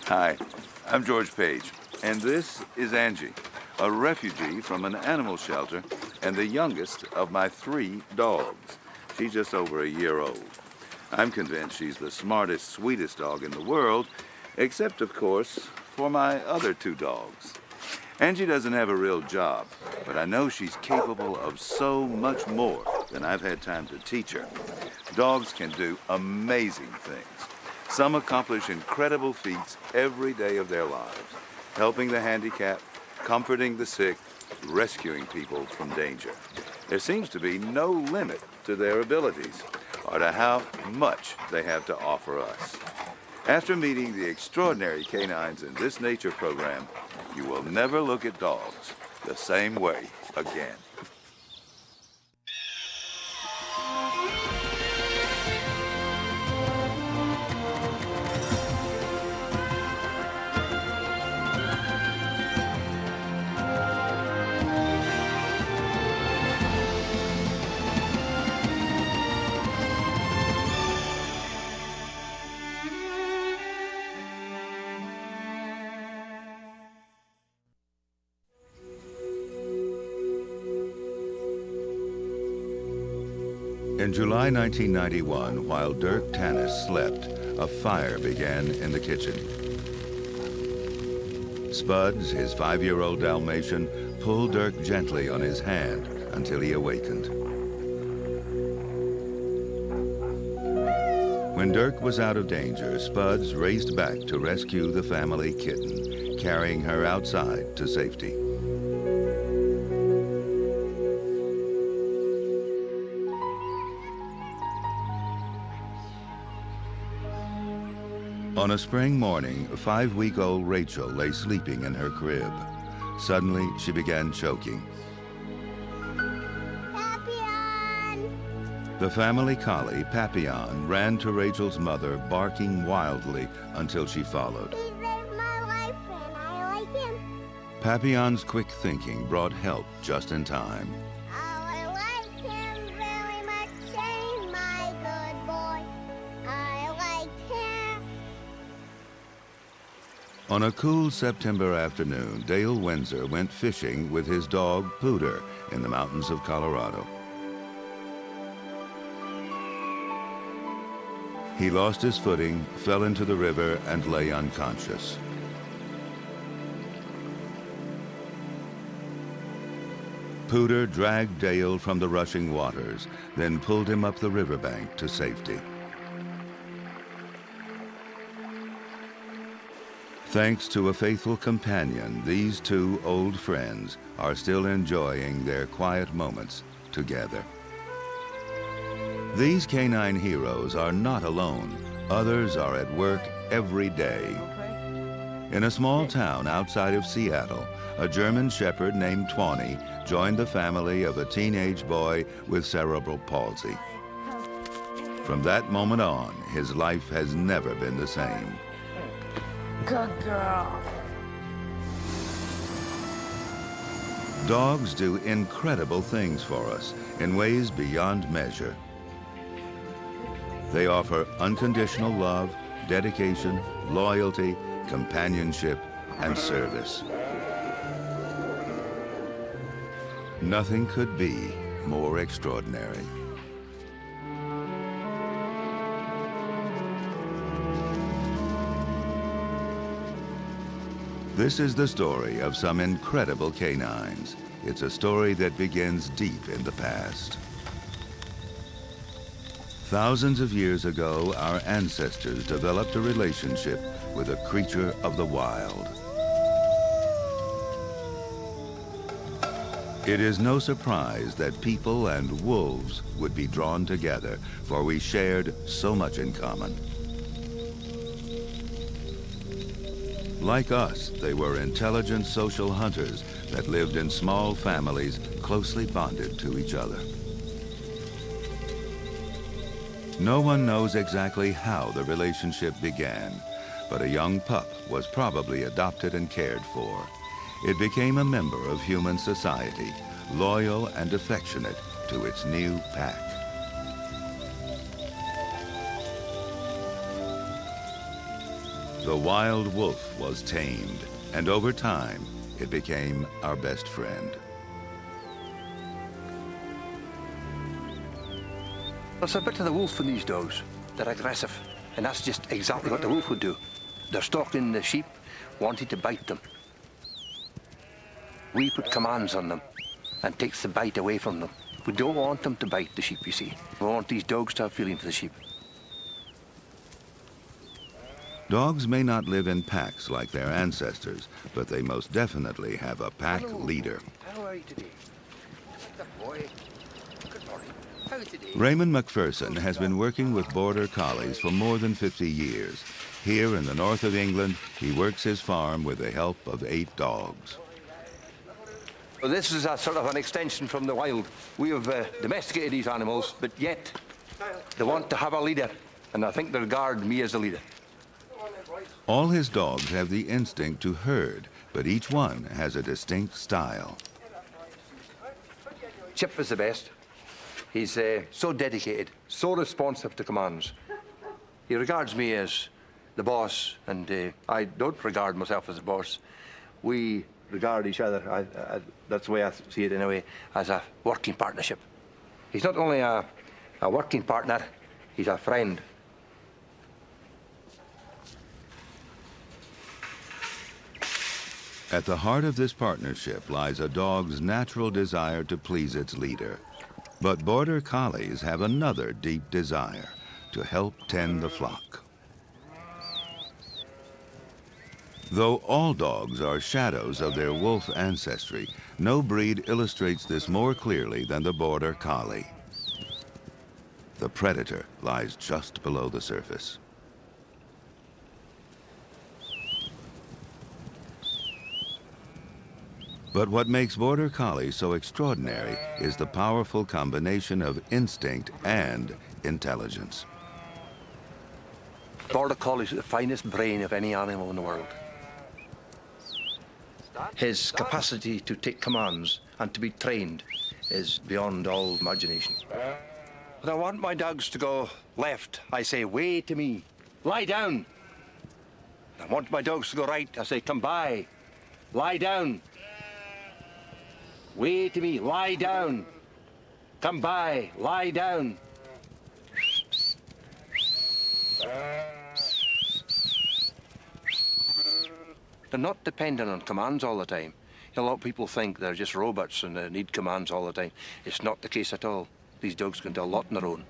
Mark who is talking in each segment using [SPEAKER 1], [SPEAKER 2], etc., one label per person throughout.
[SPEAKER 1] Hi, I'm George Page, and this is Angie, a refugee from an animal shelter and the youngest of my 3 dogs. She's just over a year old. I'm convinced she's the smartest, sweetest dog in the world, except, of course, for my other 2 dogs. Angie doesn't have a real job, but I know she's capable of so much more than I've had time to teach her. Dogs can do amazing things. Some accomplish incredible feats every day of their lives, helping the handicapped, comforting the sick, rescuing people from danger. There seems to be no limit to their abilities or to how much they have to offer us. After meeting the extraordinary canines in this nature program, you will never look at dogs the same way again. In July 1991, while Dirk Tanis slept, a fire began in the kitchen. Spuds, his 5-year-old Dalmatian, pulled Dirk gently on his hand until he awakened. When Dirk was out of danger, Spuds raced back to rescue the family kitten, carrying her outside to safety. On a spring morning, 5-week-old Rachel lay sleeping in her crib. Suddenly, she began choking.
[SPEAKER 2] Papillon!
[SPEAKER 1] The family collie, Papillon, ran to Rachel's mother, barking wildly until she followed.
[SPEAKER 2] He saved my life and I like him.
[SPEAKER 1] Papillon's quick thinking brought help just in time.
[SPEAKER 2] I like him very much. He's my good boy. I like him.
[SPEAKER 1] On a cool September afternoon, Dale Windsor went fishing with his dog, Pooter, in the mountains of Colorado. He lost his footing, fell into the river, and lay unconscious. Pooter dragged Dale from the rushing waters, then pulled him up the riverbank to safety. Thanks to a faithful companion, these 2 old friends are still enjoying their quiet moments together. These canine heroes are not alone. Others are at work every day. In a small town outside of Seattle, a German shepherd named Tawny joined the family of a teenage boy with cerebral palsy. From that moment on, his life has never been the same.
[SPEAKER 3] Good girl.
[SPEAKER 1] Dogs do incredible things for us in ways beyond measure. They offer unconditional love, dedication, loyalty, companionship, and service. Nothing could be more extraordinary. This is the story of some incredible canines. It's a story that begins deep in the past. Thousands of years ago, our ancestors developed a relationship with a creature of the wild. It is no surprise that people and wolves would be drawn together, for we shared so much in common. Like us, they were intelligent social hunters that lived in small families closely bonded to each other. No one knows exactly how the relationship began, but a young pup was probably adopted and cared for. It became a member of human society, loyal and affectionate to its new pack. the wild wolf was tamed, and over time, it became our best friend.
[SPEAKER 4] There's a bit of the wolf in these dogs. They're aggressive, and that's just exactly what the wolf would do. They're stalking the sheep, wanting to bite them. We put commands on them and takes the bite away from them. We don't want them to bite the sheep, you see. We want these dogs to have feeling for the sheep.
[SPEAKER 1] Dogs may not live in packs like their ancestors, but they most definitely have a pack leader.
[SPEAKER 4] How are you today? Good boy. Good morning. How are you today?
[SPEAKER 1] Raymond McPherson has been working with Border Collies for more than 50 years. Here in the north of England, he works his farm with the help of 8 dogs.
[SPEAKER 4] Well, this is a sort of an extension from the wild. We have domesticated these animals, but yet they want to have a leader, and I think they regard me as a leader.
[SPEAKER 1] All his dogs have the instinct to herd, but each one has a distinct style.
[SPEAKER 4] Chip is the best. He's so dedicated, so responsive to commands. He regards me as the boss, and I don't regard myself as a boss. We regard each other, that's the way I see it anyway, as a working partnership. He's not only a working partner, he's a friend.
[SPEAKER 1] At the heart of this partnership lies a dog's natural desire to please its leader. But Border Collies have another deep desire, to help tend the flock. Though all dogs are shadows of their wolf ancestry, no breed illustrates this more clearly than the Border Collie. The predator lies just below the surface. But what makes Border Collie so extraordinary is the powerful combination of instinct and intelligence.
[SPEAKER 4] Border Collie's the finest brain of any animal in the world. His capacity to take commands and to be trained is beyond all imagination. When I want my dogs to go left, I say, way to me, lie down. I want my dogs to go right, I say, come by, lie down. Way to me, lie down. Come by, lie down. They're not dependent on commands all the time. A lot of people think they're just robots and they need commands all the time. It's not the case at all. These dogs can do a lot on their own.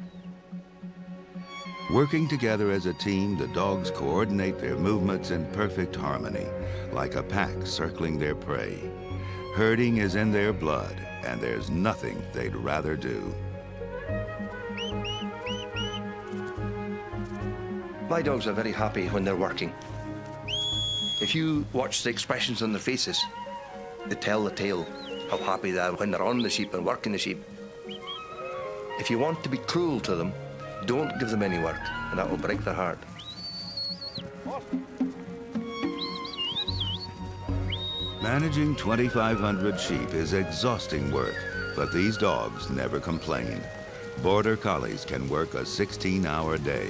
[SPEAKER 1] Working together as a team, the dogs coordinate their movements in perfect harmony, like a pack circling their prey. Herding is in their blood, and there's nothing they'd rather do.
[SPEAKER 4] My dogs are very happy when they're working. If you watch the expressions on their faces, they tell the tale how happy they are when they're on the sheep and working the sheep. If you want to be cruel to them, don't give them any work, and that will break their heart.
[SPEAKER 1] Managing 2,500 sheep is exhausting work, but these dogs never complain. Border Collies can work a 16-hour day.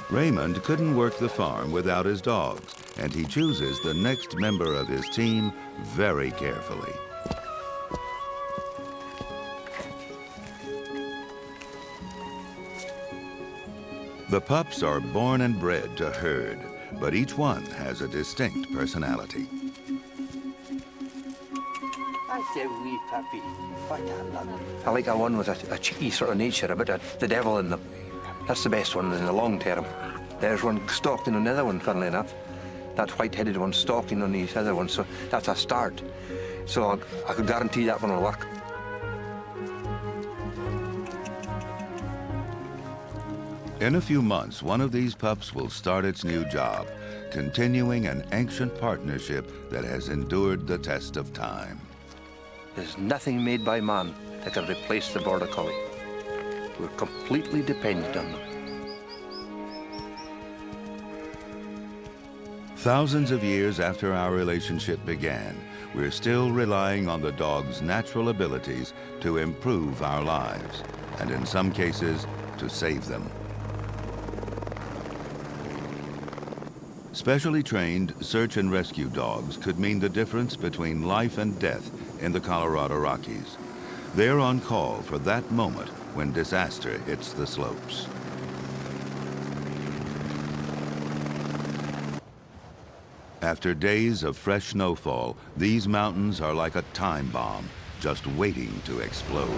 [SPEAKER 1] Raymond couldn't work the farm without his dogs, and he chooses the next member of his team very carefully. The pups are born and bred to herd, but each one has a distinct personality.
[SPEAKER 4] That's a wee puppy. What a love. I like a one with a cheeky sort of nature, a bit of the devil in them. That's the best one in the long term. There's one stalking on the other one, funnily enough. That white-headed one stalking on these other ones, so that's a start. So I could guarantee that one will work.
[SPEAKER 1] In a few months, one of these pups will start its new job, continuing an ancient partnership that has endured the test of time.
[SPEAKER 4] There's nothing made by man that can replace the Border Collie. We're completely dependent on them.
[SPEAKER 1] Thousands of years after our relationship began, we're still relying on the dog's natural abilities to improve our lives. and in some cases, to save them. Specially trained search and rescue dogs could mean the difference between life and death in the Colorado Rockies. They're on call for that moment when disaster hits the slopes. After days of fresh snowfall, these mountains are like a time bomb, just waiting to explode.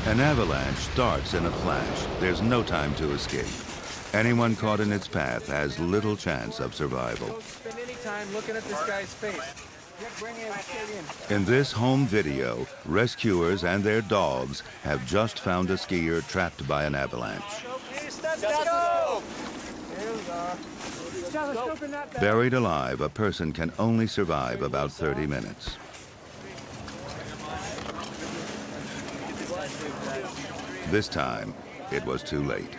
[SPEAKER 1] An avalanche starts in a flash. There's no time to escape. Anyone caught in its path has little chance of survival.
[SPEAKER 5] Don't spend any time looking at this guy's face. Bring him straight in.
[SPEAKER 1] In this home video, rescuers and their dogs have just found a skier trapped by an avalanche.
[SPEAKER 5] Let's go! Here we are. Stethoscope in that bag.
[SPEAKER 1] Buried alive, a person can only survive about 30 minutes. This time, it was too late.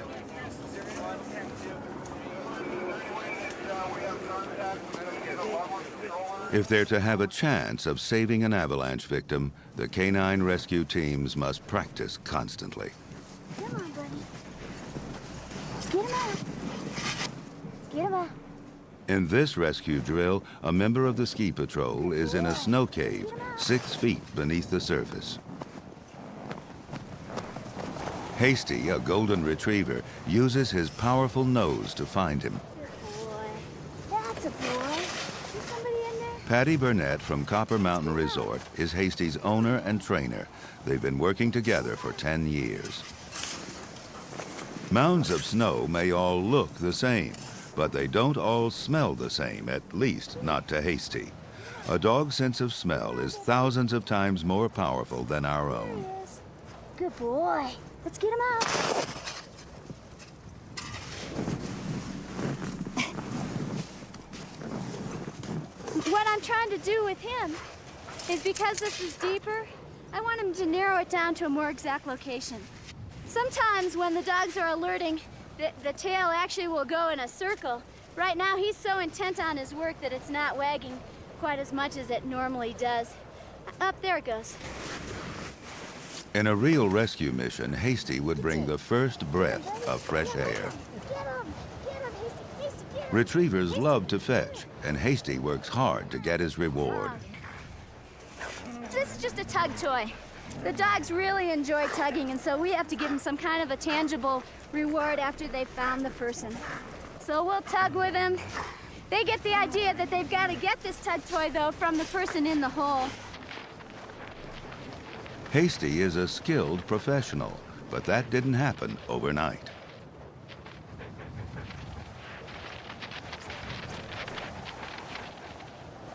[SPEAKER 1] If they're to have a chance of saving an avalanche victim, the canine rescue teams must practice constantly.
[SPEAKER 2] Come on, buddy. Get him out. Get him out.
[SPEAKER 1] In this rescue drill, a member of the ski patrol is in a snow cave 6 feet beneath the surface. Hasty, a golden retriever, uses his powerful nose to find him.
[SPEAKER 2] Good boy. That's a boy. Is somebody in there?
[SPEAKER 1] Patty Burnett from Copper Mountain Resort is Hasty's owner and trainer. They've been working together for 10 years. Mounds of snow may all look the same, but they don't all smell the same, at least not to Hasty. A dog's sense of smell is thousands of times more powerful than our own.
[SPEAKER 2] There he is. Good boy. Let's get him out.
[SPEAKER 6] What I'm trying to do with him is, because this is deeper, I want him to narrow it down to a more exact location. Sometimes when the dogs are alerting, the tail actually will go in a circle. Right now he's so intent on his work that it's not wagging quite as much as it normally does. Up there it goes.
[SPEAKER 1] In a real rescue mission, Hasty would bring the first breath of fresh air.
[SPEAKER 2] Get him. Get him, Hasty. Hasty, get him.
[SPEAKER 1] Retrievers love to fetch, and Hasty works hard to get his reward.
[SPEAKER 6] This is just a tug toy. The dogs really enjoy tugging, and so we have to give them some kind of a tangible reward after they've found the person. So we'll tug with them. They get the idea that they've got to get this tug toy, though, from the person in the hole.
[SPEAKER 1] Hasty is a skilled professional, but that didn't happen overnight.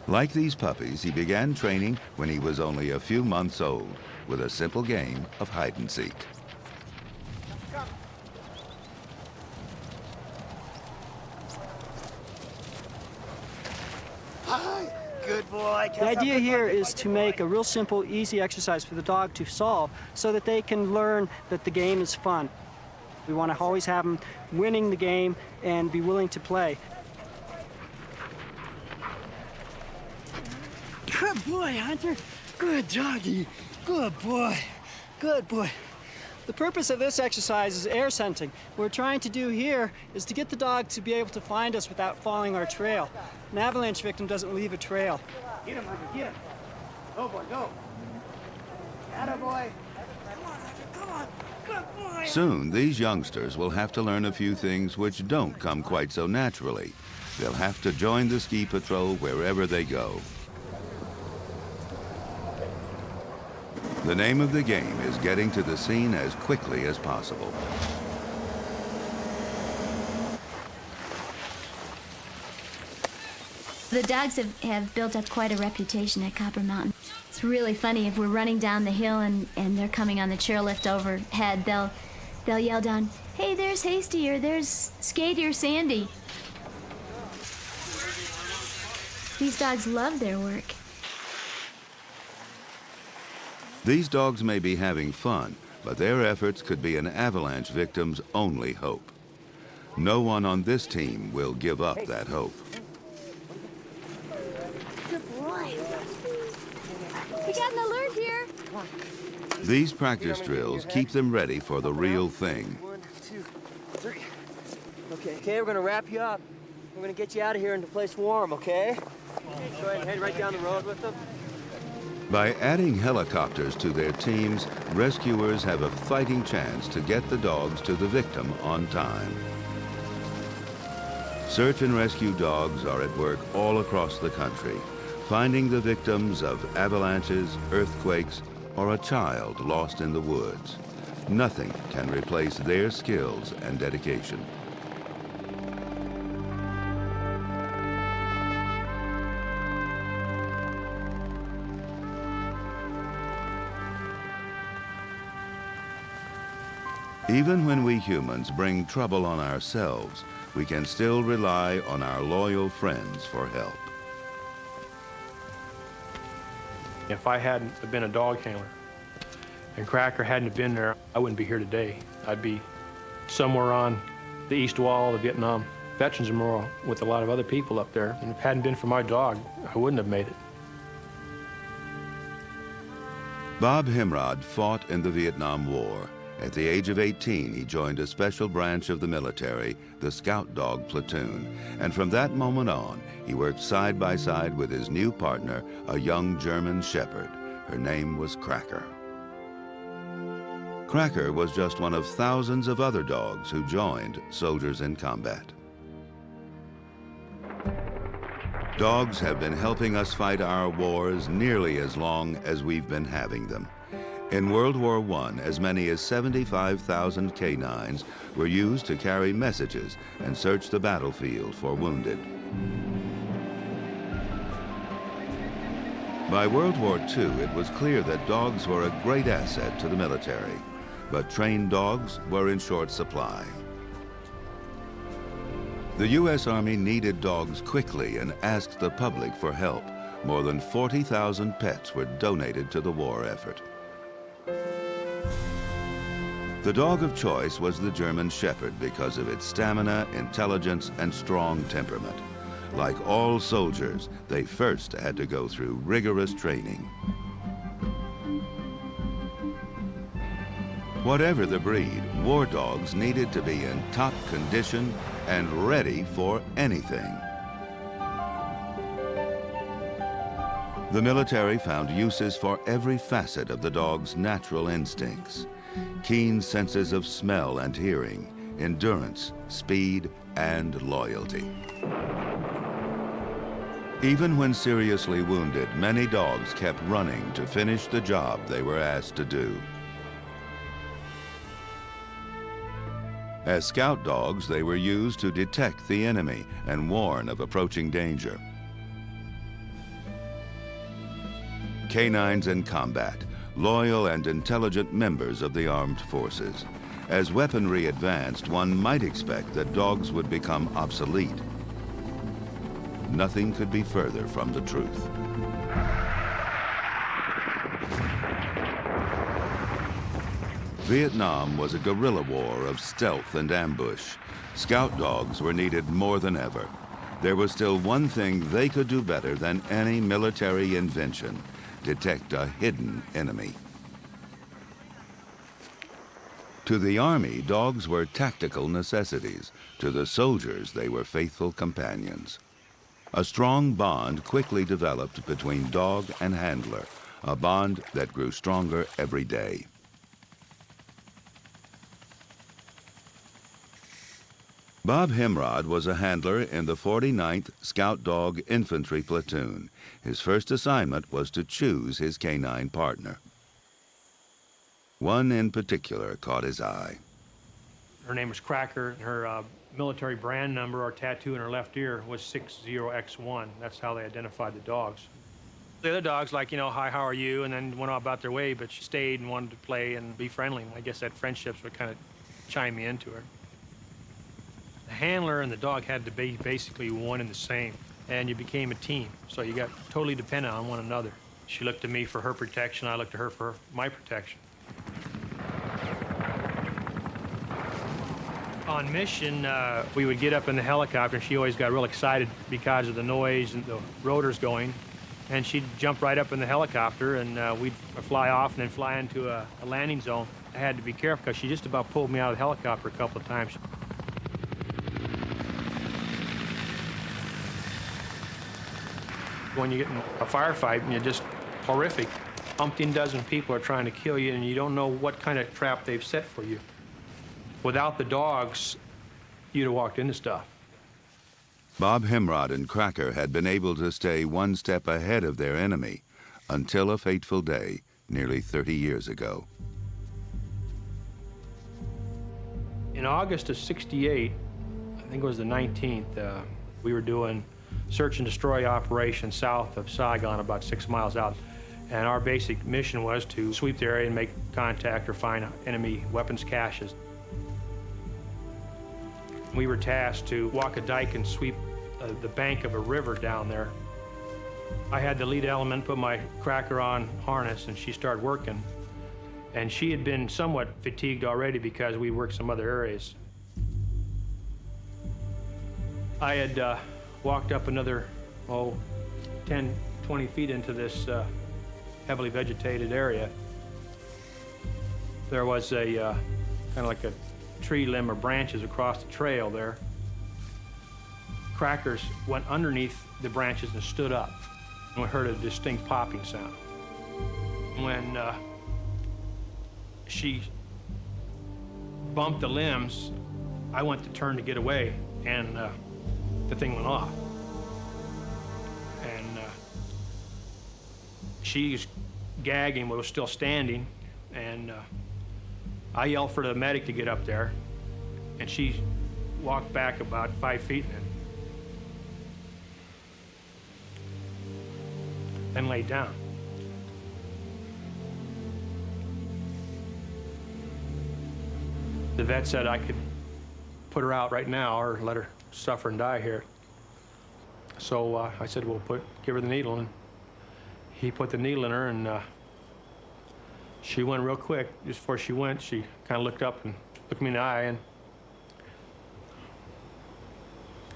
[SPEAKER 1] Like these puppies, he began training when he was only a few months old, with a simple game of hide and seek.
[SPEAKER 5] Good boy.
[SPEAKER 7] The idea here is to make a real simple, easy exercise for the dog to solve so that they can learn that the game is fun. We want to always have them winning the game and be willing to play. Good boy, Hunter. Good doggy. Good boy. Good boy. The purpose of this exercise is air scenting. What we're trying to do here is to get the dog to be able to find us without following our trail. An avalanche victim doesn't leave a trail.
[SPEAKER 5] Get him, Hunter. Get him. Go, boy, go. Atta boy. Come on, Hunter. Come on. Good boy.
[SPEAKER 1] Soon, these youngsters will have to learn a few things which don't come quite so naturally. They'll have to join the ski patrol wherever they go. The name of the game is getting to the scene as quickly as possible.
[SPEAKER 6] The dogs have built up quite a reputation at Copper Mountain. It's really funny, if we're running down the hill and they're coming on the chairlift overhead, they'll yell down, "Hey, there's Hasty," or "There's Skatey or Sandy." These dogs love their work.
[SPEAKER 1] These dogs may be having fun, but their efforts could be an avalanche victim's only hope. No one on this team will give up that hope.
[SPEAKER 2] Good boy.
[SPEAKER 6] We got an alert here.
[SPEAKER 1] These practice drills keep them ready for the real thing.
[SPEAKER 5] 1, 2, 3. Okay, we're gonna wrap you up. We're gonna get you out of here into a place warm, okay? Go ahead and head right down the road with them.
[SPEAKER 1] By adding helicopters to their teams, rescuers have a fighting chance to get the dogs to the victim on time. Search and rescue dogs are at work all across the country, finding the victims of avalanches, earthquakes, or a child lost in the woods. Nothing can replace their skills and dedication. Even when we humans bring trouble on ourselves, we can still rely on our loyal friends for help.
[SPEAKER 8] If I hadn't been a dog handler and Cracker hadn't been there, I wouldn't be here today. I'd be somewhere on the east wall of the Vietnam Veterans Memorial with a lot of other people up there. And if it hadn't been for my dog, I wouldn't have made it.
[SPEAKER 1] Bob Himrod fought in the Vietnam War. At the age of 18, he joined a special branch of the military, the Scout Dog Platoon, and from that moment on, he worked side by side with his new partner, a young German Shepherd. Her name was Cracker. Cracker was just one of thousands of other dogs who joined Soldiers in Combat. Dogs have been helping us fight our wars nearly as long as we've been having them. In World War I, as many as 75,000 canines were used to carry messages and search the battlefield for wounded. By World War II, it was clear that dogs were a great asset to the military, but trained dogs were in short supply. The U.S. Army needed dogs quickly and asked the public for help. More than 40,000 pets were donated to the war effort. The dog of choice was the German Shepherd because of its stamina, intelligence, and strong temperament. Like all soldiers, they first had to go through rigorous training. Whatever the breed, war dogs needed to be in top condition and ready for anything. The military found uses for every facet of the dog's natural instincts. Keen senses of smell and hearing, endurance, speed, and loyalty. Even when seriously wounded, many dogs kept running to finish the job they were asked to do. As scout dogs, they were used to detect the enemy and warn of approaching danger. Canines in combat, loyal and intelligent members of the armed forces. As weaponry advanced, one might expect that dogs would become obsolete. Nothing could be further from the truth. Vietnam was a guerrilla war of stealth and ambush. Scout dogs were needed more than ever. There was still one thing they could do better than any military invention: detect a hidden enemy. To the Army, dogs were tactical necessities. To the soldiers, they were faithful companions. A strong bond quickly developed between dog and handler, a bond that grew stronger every day. Bob Himrod was a handler in the 49th Scout Dog Infantry Platoon. His first assignment was to choose his canine partner. One in particular caught his eye.
[SPEAKER 8] Her name was Cracker, and her military brand number or tattoo in her left ear was 60X1. That's how they identified the dogs. The other dogs, like, hi, how are you, and then went about their way, but she stayed and wanted to play and be friendly. I guess that friendships would kind of chime me into her. The handler and the dog had to be basically one and the same, and you became a team, so you got totally dependent on one another. She looked to me for her protection, I looked to her for my protection. On mission, we would get up in the helicopter, and she always got real excited because of the noise and the rotors going. and she'd jump right up in the helicopter, and we'd fly off and then fly into a landing zone. I had to be careful because she just about pulled me out of the helicopter a couple of times. When you get in a firefight and you're just horrific, umpteen dozen people are trying to kill you, and you don't know what kind of trap they've set for you. Without the dogs, you'd have walked into stuff.
[SPEAKER 1] Bob Hemrod and Cracker had been able to stay one step ahead of their enemy until a fateful day nearly 30 years ago.
[SPEAKER 8] In August of '68, I think it was the 19th, we were doing search and destroy operation south of Saigon, about 6 miles out. And our basic mission was to sweep the area and make contact or find enemy weapons caches. We were tasked to walk a dike and sweep the bank of a river down there. I had the lead element put my Cracker on harness, and she started working. And she had been somewhat fatigued already because we worked some other areas. I had walked up another, 10, 20 feet into this heavily vegetated area. There was a kind of like a tree limb or branches across the trail there. Crackers went underneath the branches and stood up, and we heard a distinct popping sound. When she bumped the limbs, I went to turn to get away, and the thing went off. And she's gagging, but was still standing, and I yelled for the medic to get up there, and she walked back about 5 feet and laid down. The vet said I could put her out right now or let her suffer and die here. So I said, well, give her the needle, and he put the needle in her, and she went real quick. Just before she went, she kind of looked up and looked me in the eye, and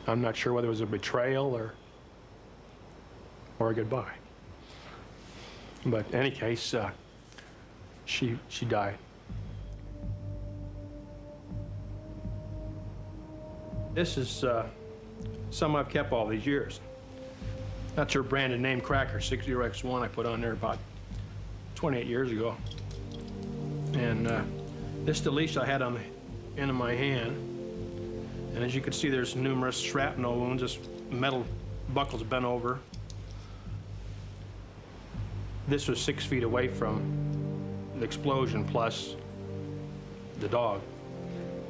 [SPEAKER 8] I'm not sure whether it was a betrayal or a goodbye. But in any case, she died. This is some I've kept all these years. That's her branded name, Cracker, 60X1. I put on there about 28 years ago. And this is the leash I had on the end of my hand. And as you can see, there's numerous shrapnel wounds. This metal buckle's bent over. This was 6 feet away from the explosion plus the dog.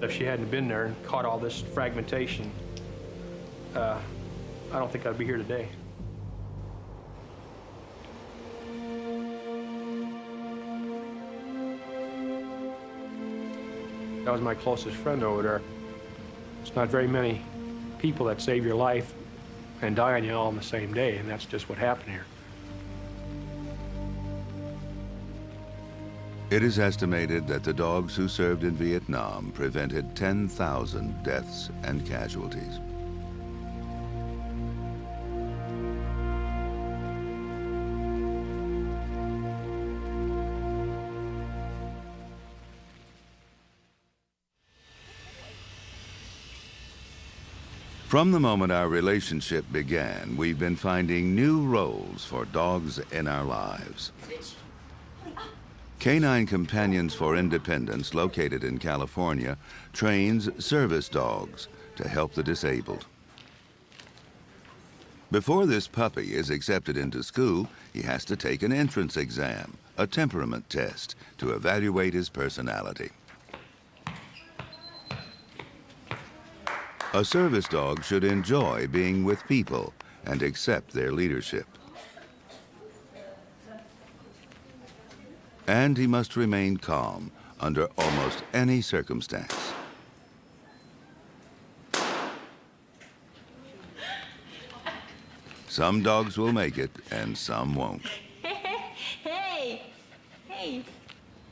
[SPEAKER 8] If she hadn't been there and caught all this fragmentation, I don't think I'd be here today. That was my closest friend over there. It's not very many people that save your life and die on you all on the same day, and that's just what happened here.
[SPEAKER 1] It is estimated that the dogs who served in Vietnam prevented 10,000 deaths and casualties. From the moment our relationship began, we've been finding new roles for dogs in our lives. Canine Companions for Independence, located in California, trains service dogs to help the disabled. Before this puppy is accepted into school, he has to take an entrance exam, a temperament test, to evaluate his personality. A service dog should enjoy being with people and accept their leadership. And he must remain calm under almost any circumstance. Some dogs will make it and some won't.
[SPEAKER 9] Hey! Hey!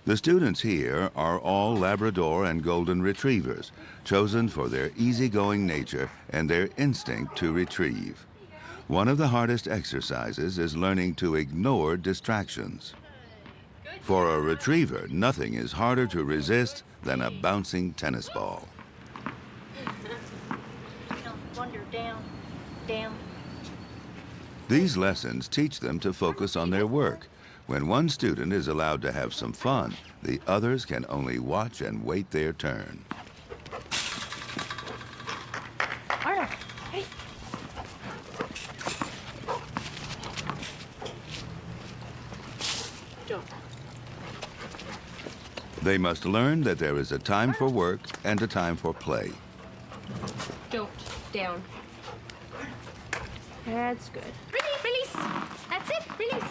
[SPEAKER 1] The students here are all Labrador and Golden Retrievers, chosen for their easygoing nature and their instinct to retrieve. One of the hardest exercises is learning to ignore distractions. For a retriever, nothing is harder to resist than a bouncing tennis ball.
[SPEAKER 9] Wonder, down, down.
[SPEAKER 1] These lessons teach them to focus on their work. When one student is allowed to have some fun, the others can only watch and wait their turn.
[SPEAKER 9] Arnold, hey. Don't.
[SPEAKER 1] They must learn that there is a time for work and a time for play.
[SPEAKER 9] Don't. Down.
[SPEAKER 6] That's good.
[SPEAKER 9] Release, release. That's it, release.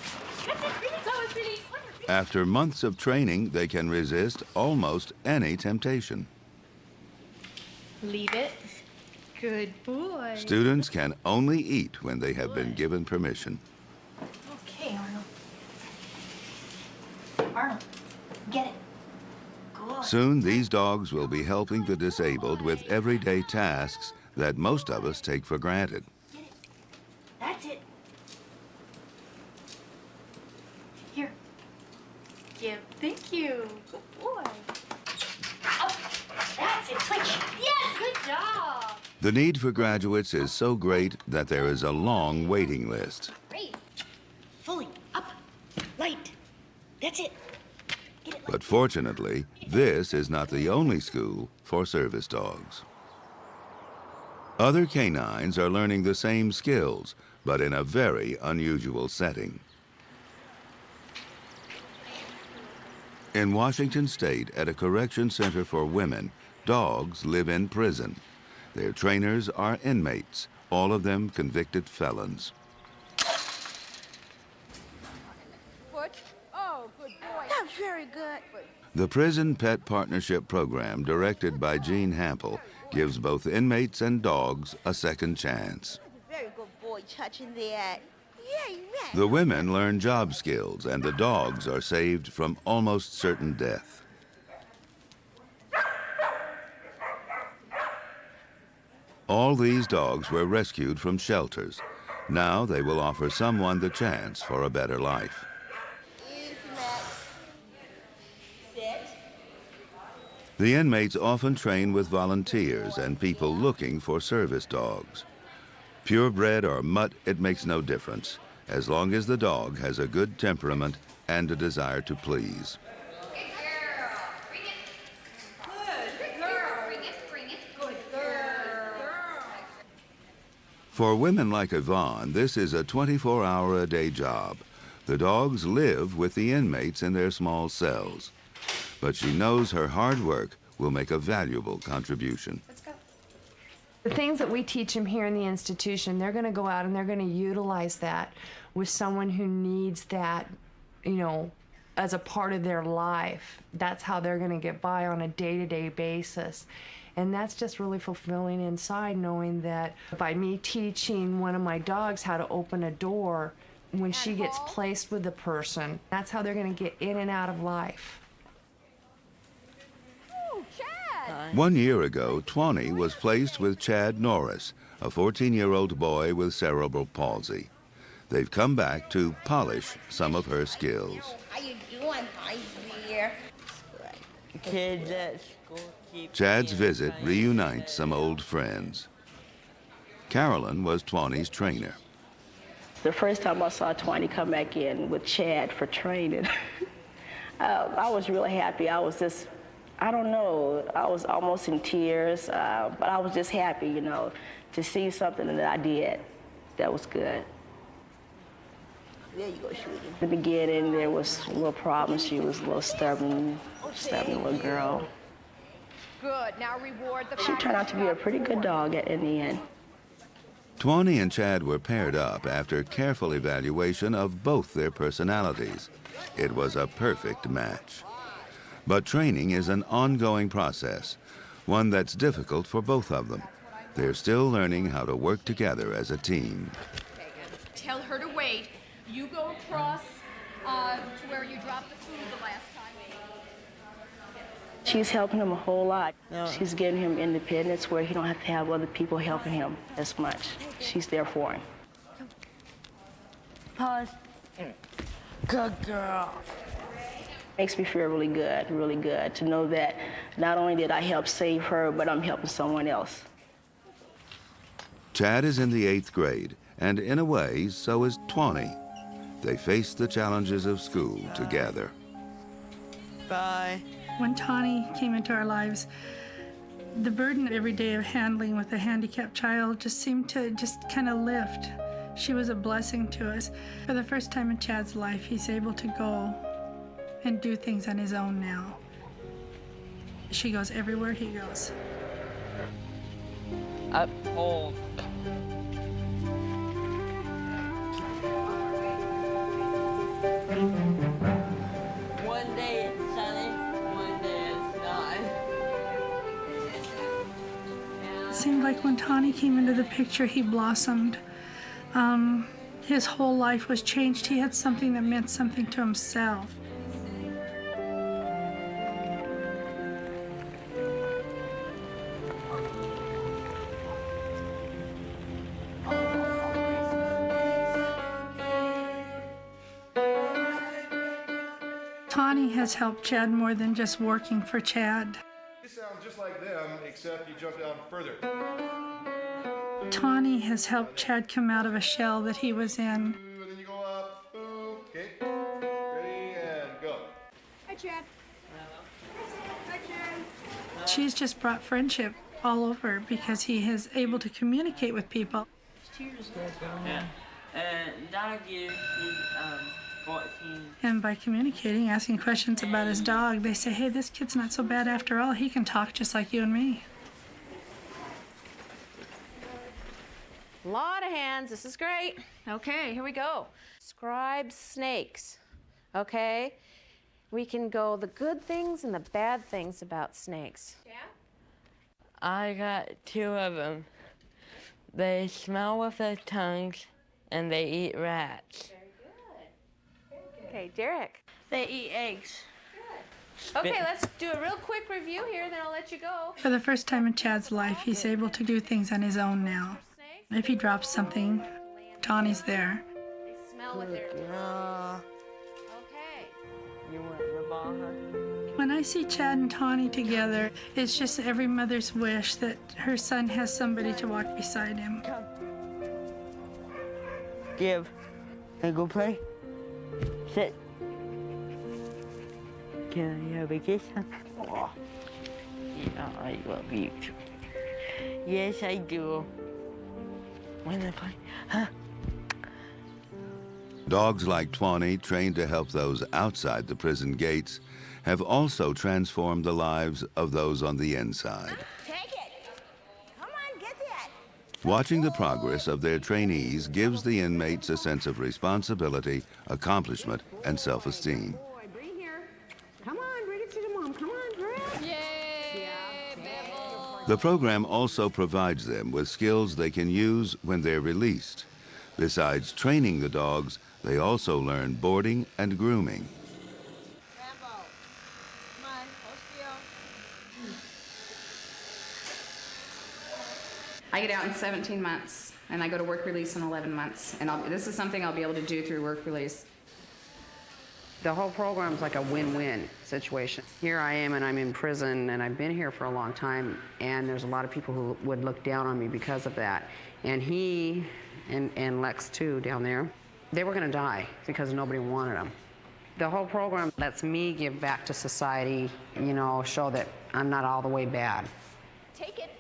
[SPEAKER 9] That's it, release. That was release.
[SPEAKER 1] After months of training, they can resist almost any temptation.
[SPEAKER 9] Leave it. Good boy.
[SPEAKER 1] Students can only eat when they have been given permission.
[SPEAKER 9] Okay, Arnold. Arnold, get it. Good.
[SPEAKER 1] Soon, these dogs will be helping the disabled with everyday tasks that most of us take for granted.
[SPEAKER 9] Get it. That's it. Here. Give. Thank you. Good boy. Up. That's it. Switch. Yes. Good job.
[SPEAKER 1] The need for graduates is so great that there is a long waiting list.
[SPEAKER 9] Great. Fully. Up. Light. That's it. Get it.
[SPEAKER 1] But fortunately, this is not the only school for service dogs. Other canines are learning the same skills, but in a very unusual setting. In Washington State, at a correction center for women, dogs live in prison. Their trainers are inmates, all of them convicted felons.
[SPEAKER 3] Foot. Oh, good boy.
[SPEAKER 2] That's very good.
[SPEAKER 1] The Prison Pet Partnership Program, directed by Gene Hample, gives both inmates and dogs a second chance.
[SPEAKER 2] Very good boy, touching that. Yeah, you right.
[SPEAKER 1] The women learn job skills, and the dogs are saved from almost certain death. All these dogs were rescued from shelters. Now they will offer someone the chance for a better life.
[SPEAKER 2] Easy, Max. Sit.
[SPEAKER 1] The inmates often train with volunteers and people looking for service dogs. Purebred or mutt, it makes no difference, as long as the dog has a good temperament and a desire to please.
[SPEAKER 6] Good girl. Bring it. Good girl. Bring it. Bring it. Good girl.
[SPEAKER 1] For women like Yvonne, this is a 24-hour-a-day job. The dogs live with the inmates in their small cells. But she knows her hard work will make a valuable contribution.
[SPEAKER 3] The things that we teach them here in the institution, they're going to go out and they're going to utilize that with someone who needs that, you know, as a part of their life. That's how they're going to get by on a day-to-day basis. And that's just really fulfilling inside, knowing that by me teaching one of my dogs how to open a door, when she gets placed with the person, that's how they're going to get in and out of life.
[SPEAKER 6] Ooh, Chad.
[SPEAKER 1] 1 year ago, Tawny was placed with Chad Norris, a 14-year-old boy with cerebral palsy. They've come back to polish some of her skills.
[SPEAKER 2] How you doing, my dear?
[SPEAKER 5] Kids at school keep
[SPEAKER 1] Chad's visit reunites some old friends. Carolyn was Tawny's trainer.
[SPEAKER 10] The first time I saw Tawny come back in with Chad for training, I was really happy. I was just, I don't know, I was almost in tears, but I was just happy, you know, to see something that I did that was good.
[SPEAKER 2] There you go, sweetie.
[SPEAKER 10] In the beginning, there was a little problem. She was a little stubborn little girl.
[SPEAKER 3] Good. Now reward the
[SPEAKER 10] She turned out to be a pretty good dog in the end.
[SPEAKER 1] Tawny and Chad were paired up after careful evaluation of both their personalities. It was a perfect match. But training is an ongoing process, one that's difficult for both of them. They're still learning how to work together as a team.
[SPEAKER 3] Tell her to wait. You go across to where you dropped the food the last time.
[SPEAKER 10] She's helping him a whole lot. She's getting him independence where he don't have to have other people helping him as much. She's there for him. Pause. Good girl. Makes me feel really good to know that not only did I help save her, but I'm helping someone else.
[SPEAKER 1] Chad is in the 8th grade, and in a way, so is Tawny. They face the challenges of school together.
[SPEAKER 11] Bye.
[SPEAKER 12] When Tawny came into our lives, the burden every day of handling with a handicapped child just seemed to kind of lift. She was a blessing to us. For the first time in Chad's life, he's able to go and do things on his own now. She goes everywhere he goes.
[SPEAKER 11] Up, hold. One day it's sunny, one day it's not.
[SPEAKER 12] It seemed like when Tawny came into the picture, he blossomed. His whole life was changed. He had something that meant something to himself. Tawny has helped Chad more than just working for Chad.
[SPEAKER 13] You sound just like them, except you jumped down further.
[SPEAKER 12] Tawny has helped Chad come out of a shell that he was in.
[SPEAKER 13] And then you go up. Okay. Ready and go.
[SPEAKER 6] Hi, Chad. Hi, Chad.
[SPEAKER 12] She's just brought friendship all over because he is able to communicate with people.
[SPEAKER 11] Yeah. Dog is 14.
[SPEAKER 12] And by communicating, asking questions about his dog, they say, hey, this kid's not so bad after all. He can talk just like you and me.
[SPEAKER 14] Lot of hands, this is great. Okay, here we go. Describe snakes, okay? We can go the good things and the bad things about snakes. Yeah?
[SPEAKER 11] I got 2 of them. They smell with their tongues and they eat rats.
[SPEAKER 14] Okay, Derek.
[SPEAKER 10] They eat eggs.
[SPEAKER 14] Okay, let's do a real quick review here, then I'll let you go.
[SPEAKER 12] For the first time in Chad's life, he's able to do things on his own now. If he drops something, Tawny's there.
[SPEAKER 14] They smell with their
[SPEAKER 11] Yeah.
[SPEAKER 14] Okay.
[SPEAKER 11] You want the ball, huh?
[SPEAKER 12] When I see Chad and Tawny together, it's just every mother's wish that her son has somebody to walk beside him.
[SPEAKER 11] Give. Can I go play? Sit. Can I have a kiss? Oh. Yeah, I love you too. Yes, I do. When I play, huh?
[SPEAKER 1] Dogs like Tawny, trained to help those outside the prison gates, have also transformed the lives of those on the inside.
[SPEAKER 2] Take it. Come on, get that.
[SPEAKER 1] Watching the progress of their trainees gives the inmates a sense of responsibility, accomplishment, and self-esteem.
[SPEAKER 9] Boy, bring here. Come on, bring it to the mom. Come on, bring it.
[SPEAKER 14] Yay!
[SPEAKER 1] The program also provides them with skills they can use when they're released. Besides training the dogs, they also learn boarding and grooming.
[SPEAKER 2] Rambo, come on, hold still.
[SPEAKER 15] I get out in 17 months, and I go to work release in 11 months. And this is something I'll be able to do through work release.
[SPEAKER 16] The whole program's like a win-win situation. Here I am, and I'm in prison, and I've been here for a long time, and there's a lot of people who would look down on me because of that. And he, and Lex too, down there, they were gonna die because nobody wanted them. The whole program lets me give back to society, you know, show that I'm not all the way bad.
[SPEAKER 14] Take it.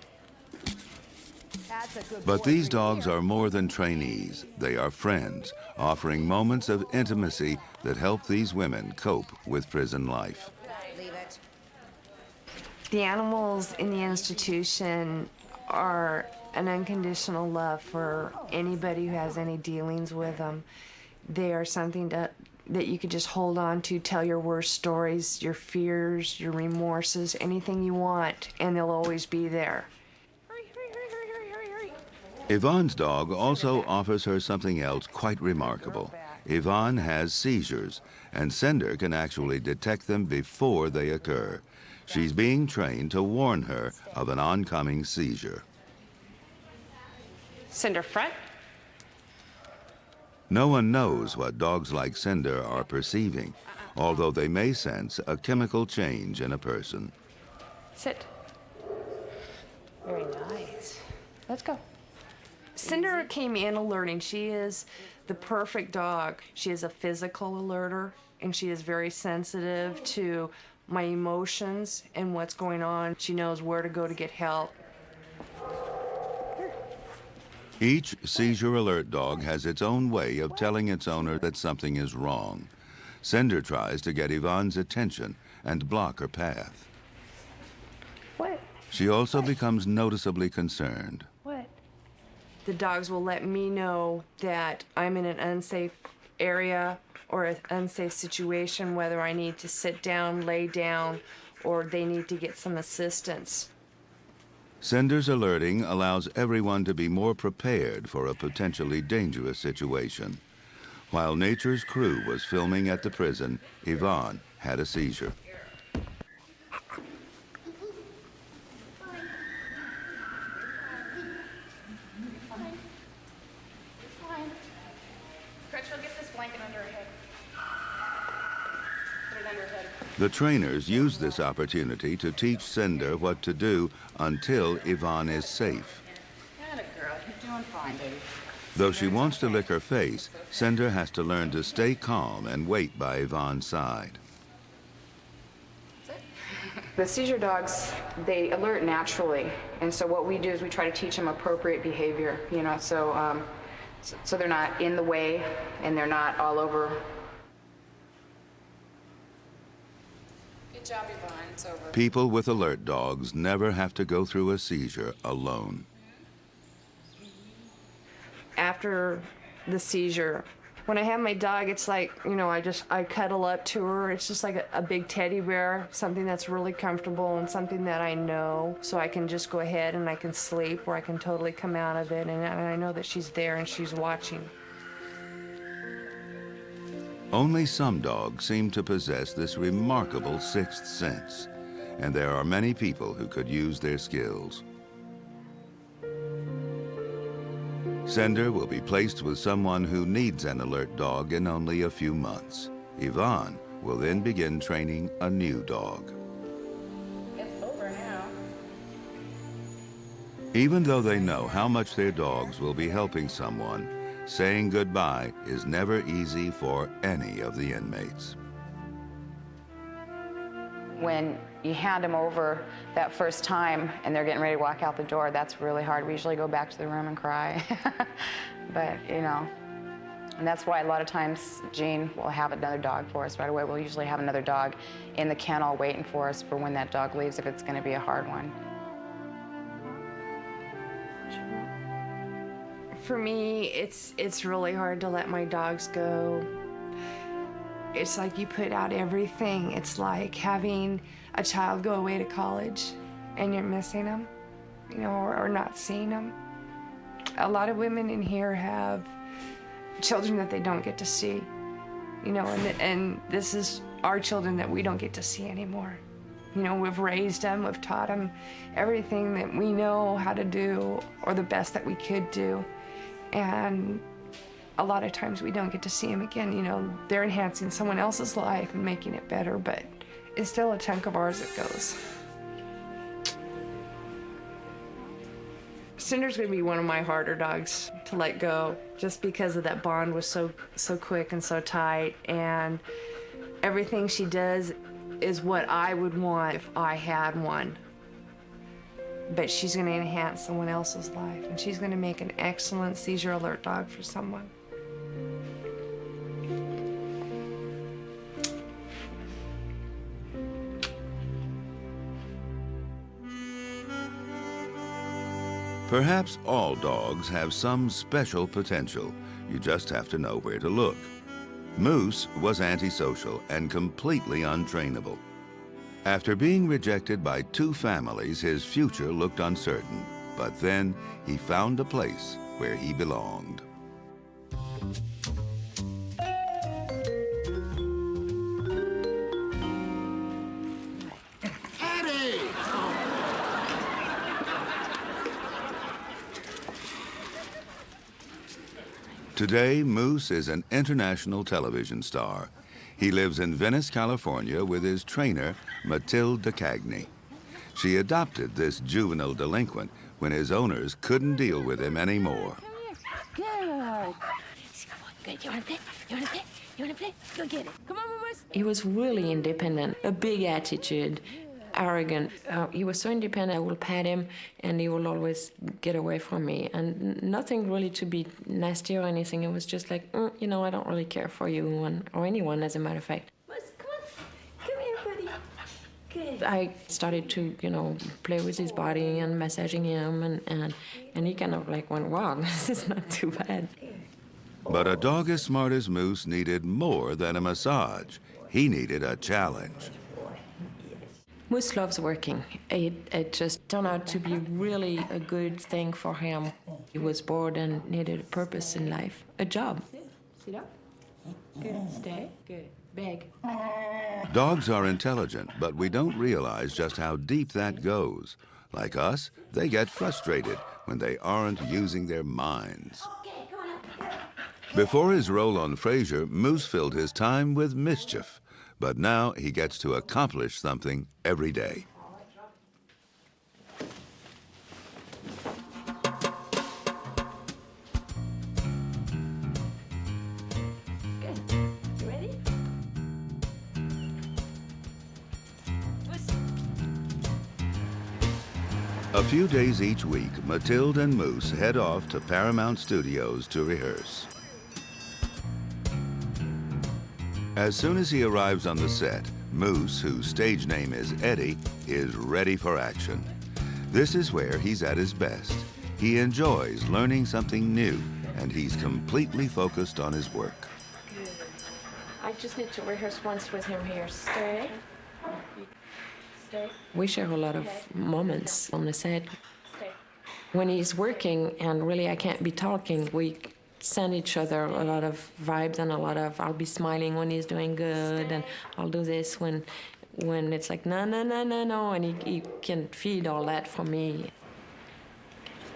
[SPEAKER 14] That's a good
[SPEAKER 1] But
[SPEAKER 14] boy
[SPEAKER 1] these
[SPEAKER 14] right
[SPEAKER 1] dogs
[SPEAKER 14] here.
[SPEAKER 1] are more than trainees. They are friends, offering moments of intimacy that help these women cope with prison life.
[SPEAKER 2] Leave it.
[SPEAKER 3] The animals in the institution are an unconditional love for anybody who has any dealings with them. They are something that you could just hold on to, tell your worst stories, your fears, your remorses, anything you want, and they'll always be there.
[SPEAKER 1] Yvonne's dog also offers her something else quite remarkable. Yvonne has seizures, and Cinder can actually detect them before they occur. She's being trained to warn her of an oncoming seizure.
[SPEAKER 14] Cinder front.
[SPEAKER 1] No one knows what dogs like Cinder are perceiving, although they may sense a chemical change in a person.
[SPEAKER 3] Sit. Very nice. Let's go. Cinder came in alerting. She is the perfect dog. She is a physical alerter, and she is very sensitive to my emotions and what's going on. She knows where to go to get help.
[SPEAKER 1] Each seizure alert dog has its own way of telling its owner that something is wrong. Cinder tries to get Yvonne's attention and block her path.
[SPEAKER 3] What?
[SPEAKER 1] She also becomes noticeably concerned.
[SPEAKER 3] What? The dogs will let me know that I'm in an unsafe area or an unsafe situation, whether I need to sit down, lay down, or they need to get some assistance.
[SPEAKER 1] Cinder's alerting allows everyone to be more prepared for a potentially dangerous situation. While Nature's crew was filming at the prison, Yvonne had a seizure.
[SPEAKER 15] Crutchfield, get this blanket under her head. Put it under her head.
[SPEAKER 1] The trainers use this opportunity to teach Cinder what to do until Yvonne is safe.
[SPEAKER 15] Atta girl, you're doing fine, baby.
[SPEAKER 1] Though she wants to lick her face, Cinder has to learn to stay calm and wait by Yvonne's side.
[SPEAKER 17] The seizure dogs, they alert naturally, and so what we do is we try to teach them appropriate behavior, you know, so they're not in the way and they're not all over.
[SPEAKER 15] Good job, Yvonne. It's over.
[SPEAKER 1] People with alert dogs never have to go through a seizure alone.
[SPEAKER 3] After the seizure, when I have my dog, it's like, you know, I cuddle up to her. It's just like a big teddy bear, something that's really comfortable and something that I know, so I can just go ahead and I can sleep, or I can totally come out of it, and I know that she's there and she's watching.
[SPEAKER 1] Only some dogs seem to possess this remarkable sixth sense, and there are many people who could use their skills. Cinder will be placed with someone who needs an alert dog in only a few months. Yvonne will then begin training a new dog.
[SPEAKER 15] It's over now.
[SPEAKER 1] Even though they know how much their dogs will be helping someone, saying goodbye is never easy for any of the inmates.
[SPEAKER 17] When you hand them over that first time and they're getting ready to walk out the door, that's really hard. We usually go back to the room and cry. But, you know, and that's why a lot of times Jean will have another dog for us right away. We'll usually have another dog in the kennel waiting for us for when that dog leaves, if it's going to be a hard one.
[SPEAKER 3] For me, it's really hard to let my dogs go. It's like you put out everything. It's like having a child go away to college and you're missing them, you know, or not seeing them. A lot of women in here have children that they don't get to see, you know, and this is our children that we don't get to see anymore. You know, we've raised them, we've taught them everything that we know how to do, or the best that we could do. And a lot of times we don't get to see them again. You know, they're enhancing someone else's life and making it better, but it's still a chunk of ours that goes. Cinder's gonna be one of my harder dogs to let go, just because of that bond was so quick and so tight, and everything she does is what I would want if I had one. But she's gonna enhance someone else's life, and she's gonna make an excellent seizure alert dog for someone.
[SPEAKER 1] Perhaps all dogs have some special potential. You just have to know where to look. Moose was antisocial and completely untrainable. After being rejected by 2 families, his future looked uncertain. But then he found a place where he belonged.
[SPEAKER 13] Eddie!
[SPEAKER 1] Today, Moose is an international television star. He lives in Venice, California with his trainer, Mathilde Cagney. She adopted this juvenile delinquent when his owners couldn't deal with him anymore.
[SPEAKER 9] Good. Good. You want to play? You want to play? You want to play? Go get it. Come on, boys.
[SPEAKER 3] He was really independent, a big attitude, arrogant. He was so independent, I will pat him and he will always get away from me. And nothing really to be nasty or anything. It was just like, you know, I don't really care for you or anyone, as a matter of fact.
[SPEAKER 9] Come here, buddy. Good.
[SPEAKER 3] I started to, you know, play with his body and massaging him, and he kind of like went, wow, this is not too bad.
[SPEAKER 1] But a dog as smart as Moose needed more than a massage. He needed a challenge.
[SPEAKER 3] Moose loves working. It just turned out to be really a good thing for him. He was bored and needed a purpose in life, a job.
[SPEAKER 14] Sit up. Good. Stay. Good. Beg.
[SPEAKER 1] Dogs are intelligent, but we don't realize just how deep that goes. Like us, they get frustrated when they aren't using their minds. Before his role on Frasier, Moose filled his time with mischief, but now he gets to accomplish something every day. A few days each week, Mathilde and Moose head off to Paramount Studios to rehearse. As soon as he arrives on the set, Moose, whose stage name is Eddie, is ready for action. This is where he's at his best. He enjoys learning something new, and he's completely focused on his work.
[SPEAKER 3] I just need to rehearse once with him here. Stay. Stay. We share a lot of moments on the set.
[SPEAKER 14] Stay.
[SPEAKER 3] When he's working and really I can't be talking, we send each other a lot of vibes and a lot of, I'll be smiling when he's doing good, and I'll do this when it's like, no, no, no, no, no, and he can feed all that for me.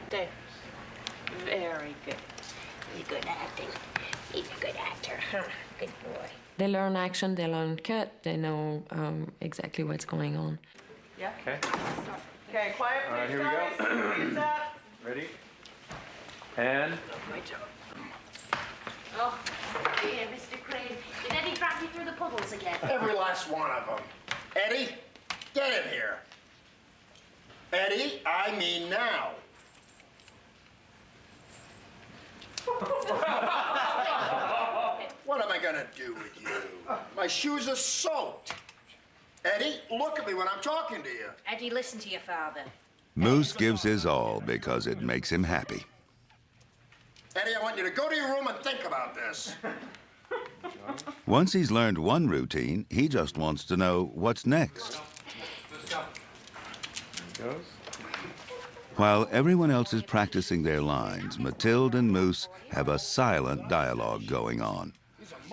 [SPEAKER 9] Stay. Very good. He's good acting. He's a good actor, huh? Good boy.
[SPEAKER 3] They learn action, they learn cut, they know exactly what's going on.
[SPEAKER 9] Yeah?
[SPEAKER 18] Okay.
[SPEAKER 9] Okay, quiet.
[SPEAKER 18] All right, here we go.
[SPEAKER 9] Hands up.
[SPEAKER 18] Ready? And...
[SPEAKER 9] Great job. Oh, yeah, Mr. Crane. Did Eddie drop you through the puddles again?
[SPEAKER 13] Every last one of them. Eddie, get in here. Eddie, I mean now. What am I gonna do with you? My shoes are soaked. Eddie, look at me when I'm talking to you.
[SPEAKER 9] Eddie, listen to your father.
[SPEAKER 1] Moose gives his all because it makes him happy.
[SPEAKER 13] Eddie, I want you to go to your room and think about this.
[SPEAKER 1] Once he's learned one routine, he just wants to know what's next. While everyone else is practicing their lines, Mathilde and Moose have a silent dialogue going on.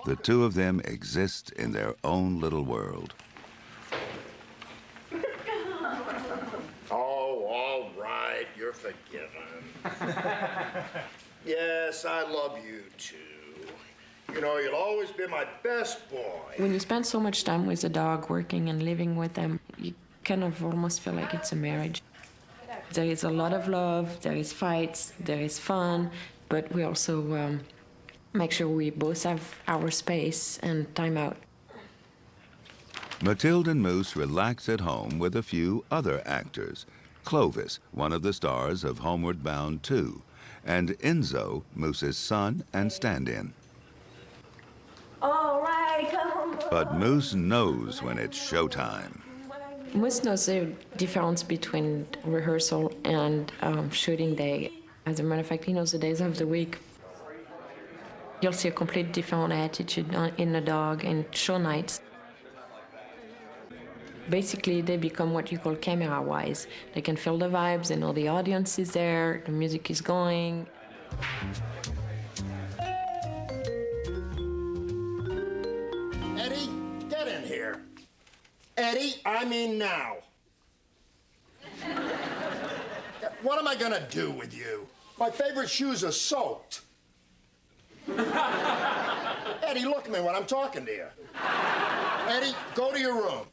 [SPEAKER 1] The two of them exist in their own little world.
[SPEAKER 13] Oh, all right, you're forgiven. Yes, I love you too. You know, you'll always be my best boy.
[SPEAKER 3] When you spend so much time with a dog, working and living with them, you kind of almost feel like it's a marriage. There is a lot of love, there is fights, there is fun, but we also make sure we both have our space and time out.
[SPEAKER 1] Mathilde and Moose relax at home with a few other actors. Clovis, one of the stars of Homeward Bound 2, and Enzo, Moose's son and stand-in.
[SPEAKER 9] All right, come on.
[SPEAKER 1] But Moose knows when it's showtime.
[SPEAKER 3] Moose knows the difference between rehearsal and shooting day. As a matter of fact, he knows the days of the week. You'll see a complete different attitude in a dog in show nights. Basically, they become what you call camera-wise. They can feel the vibes, they know the audience is there, the music is going.
[SPEAKER 13] Eddie, get in here. Eddie, I mean now. What am I gonna do with you? My favorite shoes are soaked. Eddie, look at me when I'm talking to you. Eddie, go to your room.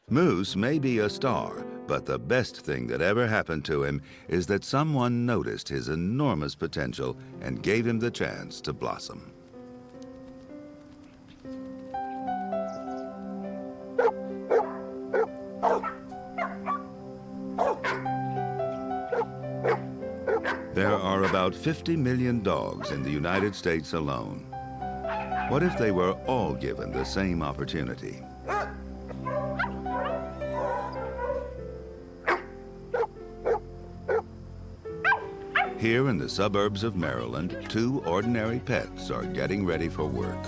[SPEAKER 1] Moose may be a star, but the best thing that ever happened to him is that someone noticed his enormous potential and gave him the chance to blossom. There are about 50 million dogs in the United States alone. What if they were all given the same opportunity? Here in the suburbs of Maryland, 2 ordinary pets are getting ready for work.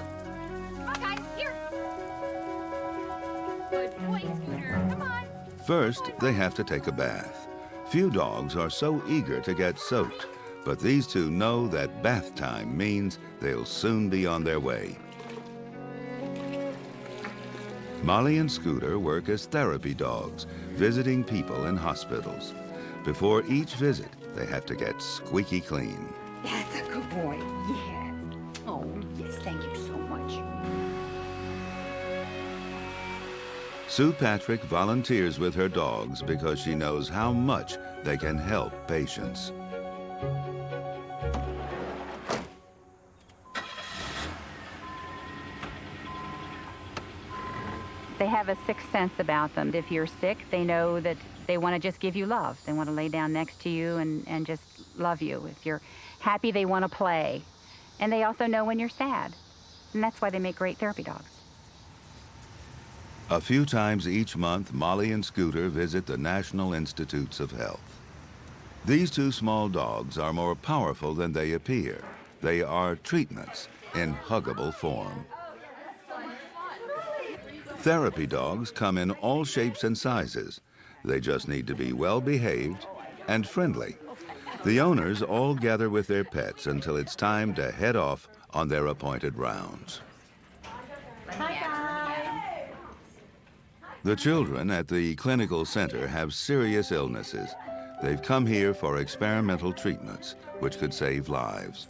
[SPEAKER 6] Come on, guys, here. Good boy, Scooter. Come on.
[SPEAKER 1] First, they have to take a bath. Few dogs are so eager to get soaked, but these 2 know that bath time means they'll soon be on their way. Molly and Scooter work as therapy dogs, visiting people in hospitals. Before each visit, they have to get squeaky clean.
[SPEAKER 19] That's a good boy. Yes. Oh, yes, thank you so much.
[SPEAKER 1] Sue Patrick volunteers with her dogs because she knows how much they can help patients.
[SPEAKER 20] They have a sixth sense about them. If you're sick, they know that they want to just give you love. They want to lay down next to you and just love you. If you're happy, they want to play. And they also know when you're sad. And that's why they make great therapy dogs.
[SPEAKER 1] A few times each month, Molly and Scooter visit the National Institutes of Health. These 2 small dogs are more powerful than they appear. They are treatments in huggable form. Therapy dogs come in all shapes and sizes. They just need to be well behaved and friendly. The owners all gather with their pets until it's time to head off on their appointed rounds. The children at the clinical center have serious illnesses. They've come here for experimental treatments, which could save lives.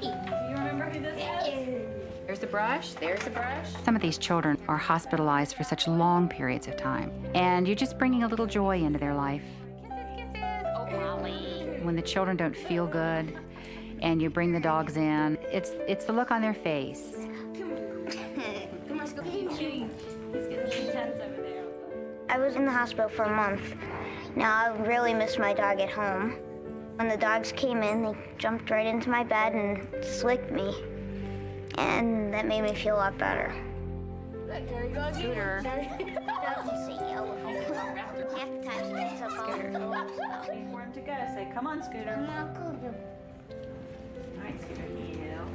[SPEAKER 20] You remember who this is? There's a brush, there's a brush. Some of these children are hospitalized for such long periods of time, and you're just bringing a little joy into their life. Kisses, kisses. Oh, Molly. When the children don't feel good, and you bring the dogs in, it's the look on their face.
[SPEAKER 6] Come on, Scooter. He's getting tense over there.
[SPEAKER 2] I was in the hospital for a month. Now I really miss my dog at home. When the dogs came in, they jumped right into my bed and slicked me. And that made me feel a lot better.
[SPEAKER 6] Scooter.
[SPEAKER 19] For him to go, say, come on, Scooter. All right, Scooter, heel.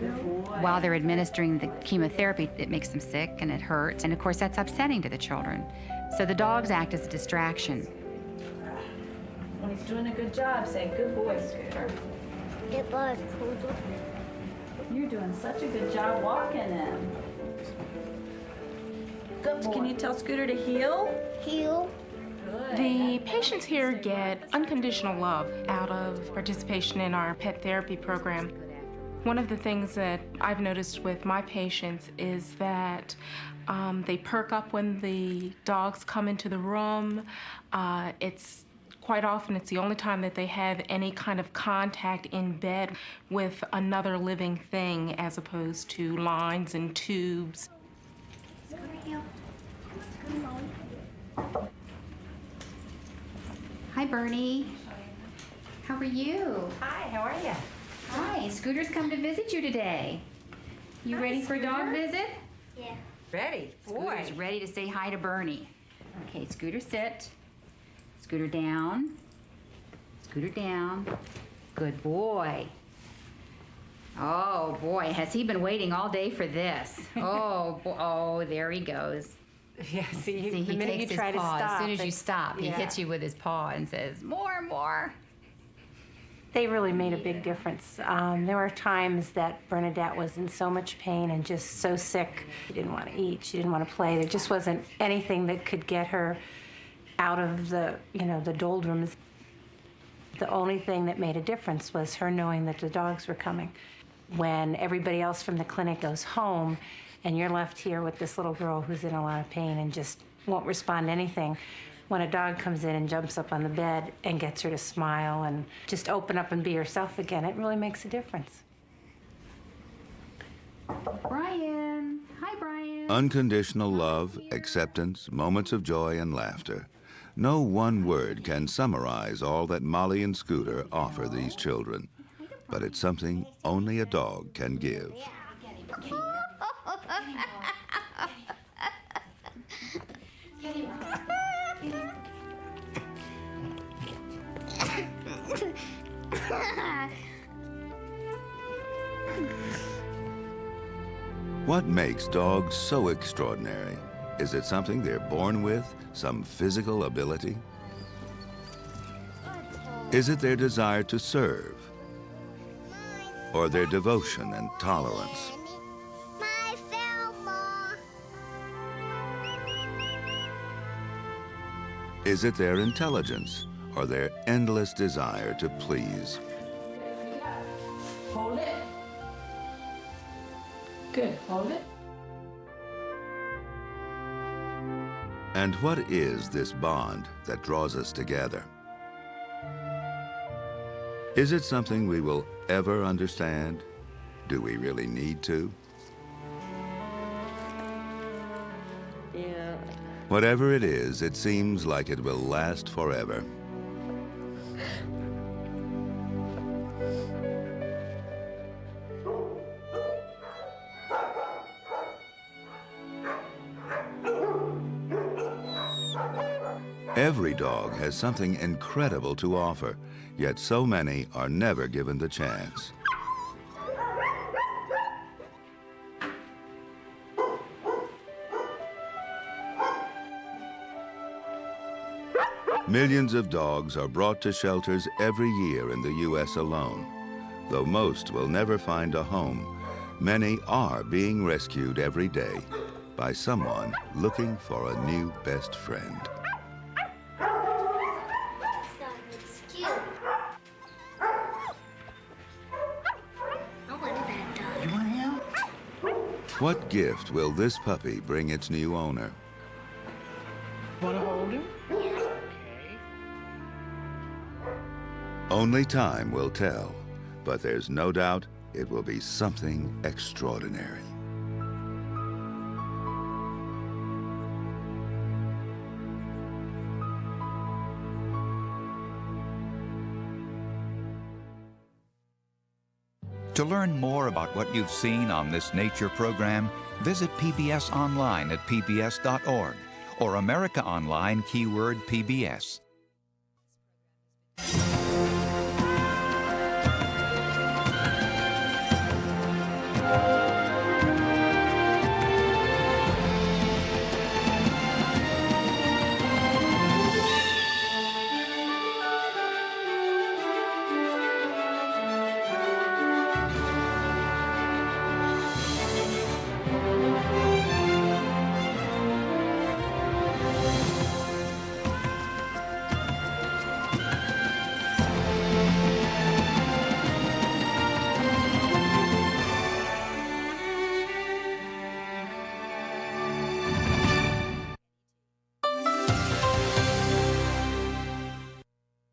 [SPEAKER 19] Good boy.
[SPEAKER 20] While they're administering the chemotherapy, it makes them sick and it hurts. And of course, that's upsetting to the children. So the dogs act as a distraction.
[SPEAKER 19] When he's doing a good job, say, good boy, Scooter.
[SPEAKER 2] Good boy, Scooter.
[SPEAKER 19] You're doing such a good job walking him. Good boy. Can you tell Scooter to heel?
[SPEAKER 2] Heel.
[SPEAKER 19] Good.
[SPEAKER 21] The patients here get unconditional love out of participation in our pet therapy program. One of the things that I've noticed with my patients is that they perk up when the dogs come into the room. Quite often, it's the only time that they have any kind of contact in bed with another living thing as opposed to lines and tubes.
[SPEAKER 20] Hi, Bernie. How are you?
[SPEAKER 14] Hi, how are you?
[SPEAKER 20] Hi, Scooter's come to visit you today. You ready for a dog visit?
[SPEAKER 2] Yeah.
[SPEAKER 14] Ready?
[SPEAKER 20] Scooter's ready to say hi to Bernie. Okay, Scooter, sit. Scooter down. Scooter down. Good boy. Oh boy, has he been waiting all day for this? Oh, there he goes.
[SPEAKER 14] Yeah, see,
[SPEAKER 20] he
[SPEAKER 14] the minute
[SPEAKER 20] takes
[SPEAKER 14] you try
[SPEAKER 20] his
[SPEAKER 14] to
[SPEAKER 20] paw,
[SPEAKER 14] stop.
[SPEAKER 20] as soon as you stop, he
[SPEAKER 14] yeah.
[SPEAKER 20] hits you with his paw and says, more, more.
[SPEAKER 4] They really made a big difference. There were times that Bernadette was in so much pain and just so sick. She didn't want to eat, she didn't want to play. There just wasn't anything that could get her out of the, the doldrums. The only thing that made a difference was her knowing that the dogs were coming. When everybody else from the clinic goes home and you're left here with this little girl who's in a lot of pain and just won't respond to anything, when a dog comes in and jumps up on the bed and gets her to smile and just open up and be herself again, it really makes a difference.
[SPEAKER 20] Brian. Hi, Brian.
[SPEAKER 1] Unconditional love, acceptance, moments of joy and laughter. No one word can summarize all that Molly and Scooter offer these children, but it's something only a dog can give. What makes dogs so extraordinary? Is it something they're born with, some physical ability? Is it their desire to serve? Or their devotion and tolerance? Is it their intelligence or their endless desire to please?
[SPEAKER 4] Hold it. Good, hold it.
[SPEAKER 1] And what is this bond that draws us together? Is it something we will ever understand? Do we really need to?
[SPEAKER 10] Yeah.
[SPEAKER 1] Whatever it is, it seems like it will last forever. Every dog has something incredible to offer, yet so many are never given the chance. Millions of dogs are brought to shelters every year in the U.S. alone. Though most will never find a home, many are being rescued every day by someone looking for a new best friend. What gift will this puppy bring its new owner?
[SPEAKER 11] Want to hold him?
[SPEAKER 1] Only time will tell, but there's no doubt it will be something extraordinary.
[SPEAKER 22] To learn more about what you've seen on this nature program, visit PBS online at pbs.org or America Online keyword PBS.